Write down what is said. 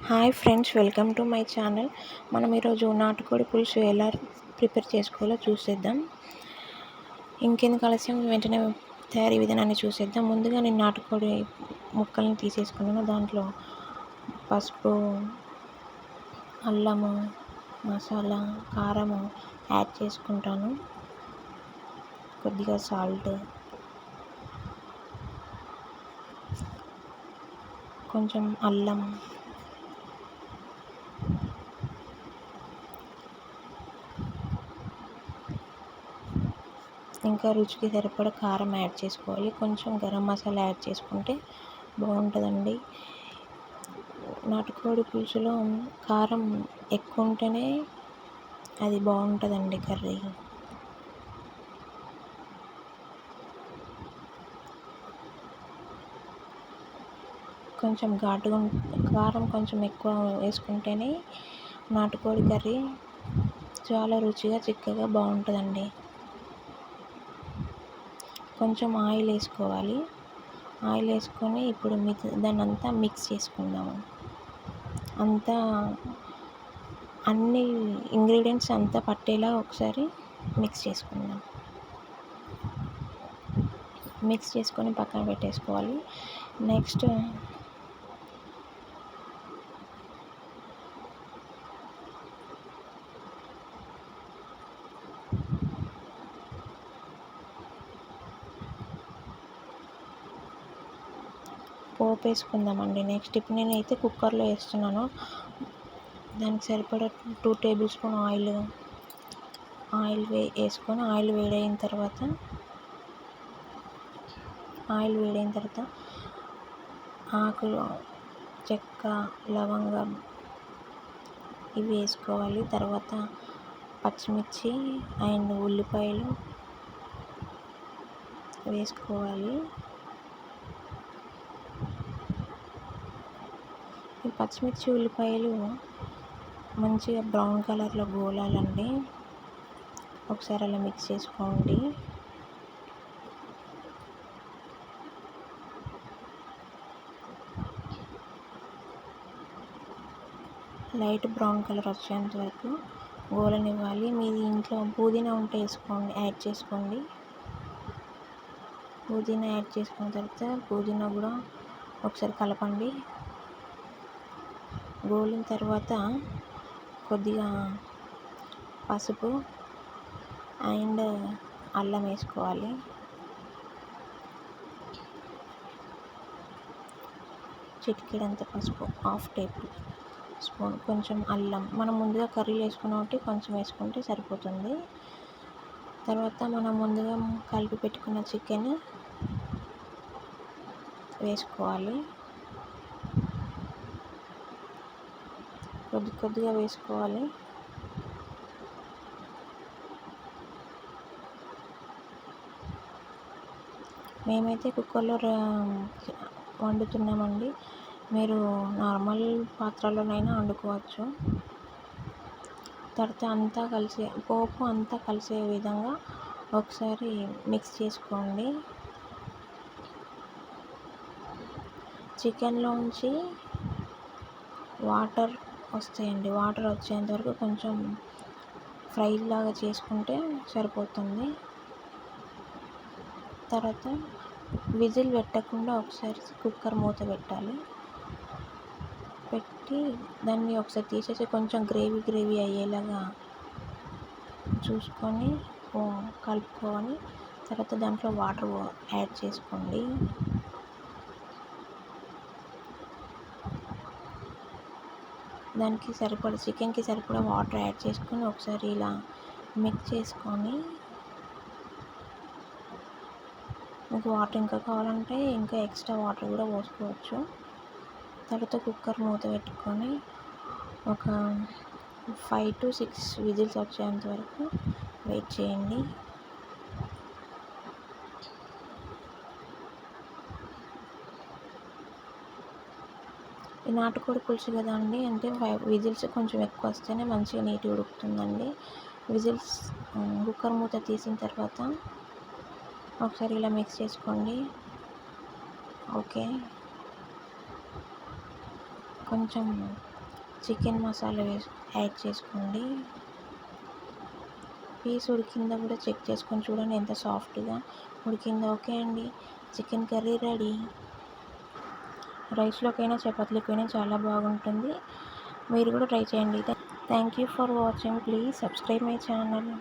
Hi friends, welcome to my channel. మనం ఈరోజు నాటుకోడి పులుసు ఎలా ప్రిపేర్ చేసుకోవాలో చూసేద్దాం. ఇంకెందుకు ఆలస్యం, వెంటనే తయారీ విధానాన్ని చూసేద్దాం. ముందుగా నేను నాటుకోడి ముక్కల్ని తీసేసుకున్నాను. దాంట్లో పసుపు, అల్లము, మసాలా, కారము యాడ్ చేసుకుంటాను. కొద్దిగా సాల్ట్, కొంచెం అల్లం, ఇంకా రుచికి సరిపడా కారం యాడ్ చేసుకోవాలి. కొంచెం గరం మసాలా యాడ్ చేసుకుంటే బాగుంటుందండి. నాటుకోడి పులుసులో కారం ఎక్కువ ఉంటేనే అది బాగుంటుందండి కర్రీ. కొంచెం ఘాటుగా కారం కొంచెం ఎక్కువ వేసుకుంటేనే నాటుకోడి కర్రీ చాలా రుచిగా చిక్కగా బాగుంటుందండి. కొంచెం ఆయిల్ వేసుకోవాలి. ఆయిల్ వేసుకొని ఇప్పుడు దాన్ని అంతా మిక్స్ చేసుకుందాము. అంతా అన్ని ఇంగ్రీడియంట్స్ అంతా పట్టేలా ఒకసారి మిక్స్ చేసుకుందాం. మిక్స్ చేసుకొని పక్కన పెట్టేసుకోవాలి. నెక్స్ట్ పోపు వేసుకుందామండి. నెక్స్ట్ ఇప్పుడు నేనైతే కుక్కర్లో వేస్తున్నాను. దానికి సరిపడా 2 టేబుల్ స్పూన్ ఆయిల్ వేసుకొని ఆయిల్ వేడైన తర్వాత ఆకులు, చెక్క, లవంగం ఇవి వేసుకోవాలి. తర్వాత పచ్చిమిర్చి అండ్ ఉల్లిపాయలు వేసుకోవాలి. ఈ పచ్చిమిర్చి, ఉల్లిపాయలు మంచిగా బ్రౌన్ కలర్లో గోలాలండి. ఒకసారి అలా మిక్స్ చేసుకోండి. లైట్ బ్రౌన్ కలర్ వచ్చేంత వరకు గోలనివ్వాలి. మీది ఇంట్లో పుదీనా ఉంటే యాడ్ చేసుకోండి. పుదీనా యాడ్ చేసుకున్న తర్వాత పుదీనా కూడా ఒకసారి కలపండి. గోలిన తర్వాత కొద్దిగా పసుపు అండ్ అల్లం వేసుకోవాలి. చిటికెడంత పసుపు, 1/2 టేబుల్ స్పూన్. కొంచెం అల్లం మనం ముందుగా కర్రీలు వేసుకున్నాం కాబట్టి కొంచెం వేసుకుంటే సరిపోతుంది. తర్వాత మనం ముందుగా కలిపి పెట్టుకున్న చికెన్ వేసుకోవాలి. కొద్దిగా వేసుకోవాలి. మేమైతే కుక్కర్లో వండుతున్నామండి. మీరు నార్మల్ పాత్రలోనైనా వండుకోవచ్చు. తర్వాత పోపు అంతా కలిసే విధంగా ఒకసారి మిక్స్ చేసుకోండి. చికెన్లోంచి వాటర్ వస్తాయండి. వాటర్ వచ్చేంత వరకు కొంచెం ఫ్రై లాగా చేసుకుంటే సరిపోతుంది. తర్వాత విజిల్ పెట్టకుండా ఒకసారి కుక్కర్ మూత పెట్టాలి. పెట్టి దాన్ని ఒకసారి తీసేసి కొంచెం గ్రేవీ అయ్యేలాగా చూసుకొని కలుపుకొని తర్వాత దాంట్లో వాటర్ యాడ్ చేసుకోండి. దానికి సరిపడా చికెన్కి సరిపడా వాటర్ యాడ్ చేసుకొని ఒకసారి ఇలా మిక్స్ చేసుకొని, మీకు వాటర్ ఇంకా కావాలంటే ఇంకా ఎక్స్ట్రా వాటర్ కూడా పోసుకోవచ్చు. తర్వాత కుక్కర్ మూత పెట్టుకొని ఒక 5 to 6 విజిల్స్ వచ్చేంత వరకు వెయిట్ చేయండి. ఈ నాటుకోడి పులుసు కదా అండి, అంటే 5 విజిల్స్ కొంచెం ఎక్కువ వస్తేనే మంచిగా నీట్గా ఉడుకుతుందండి. కుక్కర్ మూత తీసిన తర్వాత ఒకసారి ఇలా మిక్స్ చేసుకోండి. ఓకే, కొంచెం చికెన్ మసాలా యాడ్ చేసుకోండి. పీస్ ఉడికిందో కూడా చెక్ చేసుకొని చూడండి ఎంత సాఫ్ట్గా ఉడికిందో. ఓకే అండి, చికెన్ కర్రీ రెడీ. రైస్లోకైనా చపాతీలకైనా చాలా బాగుంటుంది. మీరు కూడా ట్రై చేయండి. Thank you for watching. Please subscribe my channel.